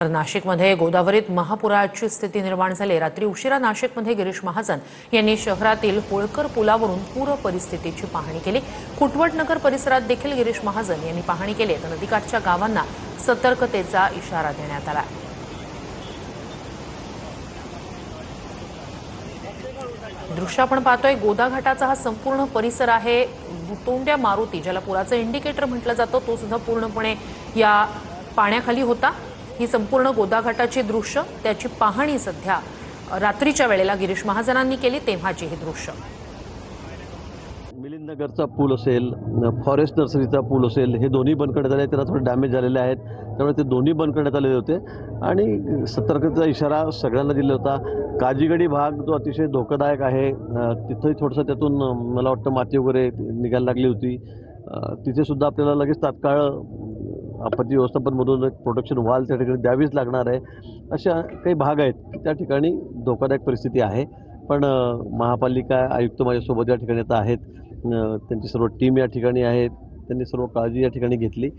तर नाशिकमध्ये गोदावरीत महापुराची स्थिती निर्माण झाली। रात्री उशिरा नाशिकमध्ये गिरीश महाजन यांनी शहरातील होळकर पुलावरून पूर परिस्थितीची पाहणी केली। कुटवटनगर परिसरात देखील गिरीश महाजन यांनी पाहणी केली, तर नदीकाठच्या गावांना सतर्कतेचा इशारा देण्यात आला। दृश्य आपण पाहतोय, गोदा घाटाचा हा संपूर्ण परिसर आहे। भुतोंड्या मारुती, ज्याला पुराचं इंडिकेटर म्हटलं जातं, तो सुद्धा पूर्णपणे या पाण्याखाली होता। ही संपूर्ण गोदा घाटाची दृश्य, त्याची पाहणी सध्या रात्रीच्या वेळेला गिरीश महाजनांनी केली, तेव्हाची ही दृश्य। मिलिंद नगरचा पूल असेल, फॉरेस्ट नर्सरीचा पूल असेल, हे दोन्ही बंद करण्यात आले। त्याला थोडे डॅमेज झालेले आहेत, त्यामुळे ते दोन्ही बंद करण्यात आलेले होते आणि सतर्कतेचा इशारा सगळ्यांना दिला होता। काजीगडी भाग जो अतिशय धोकादायक आहे, तिथंही थोडंसं त्यातून मला वाटतं माती वगैरे निघायला लागली होती। तिथे सुद्धा आपल्याला लगेच तात्काळ आपत्ती व्यवस्थापनमधून एक प्रोटेक्शन वॉल त्या ठिकाणी द्यावीच लागणार आहे। अशा काही भाग आहेत की त्या ठिकाणी धोकादायक परिस्थिती आहे, पण महापालिका आयुक्त माझ्यासोबत या ठिकाणी आता आहेत। त्यांची सर्व टीम या ठिकाणी आहेत, त्यांनी सर्व काळजी या ठिकाणी घेतली।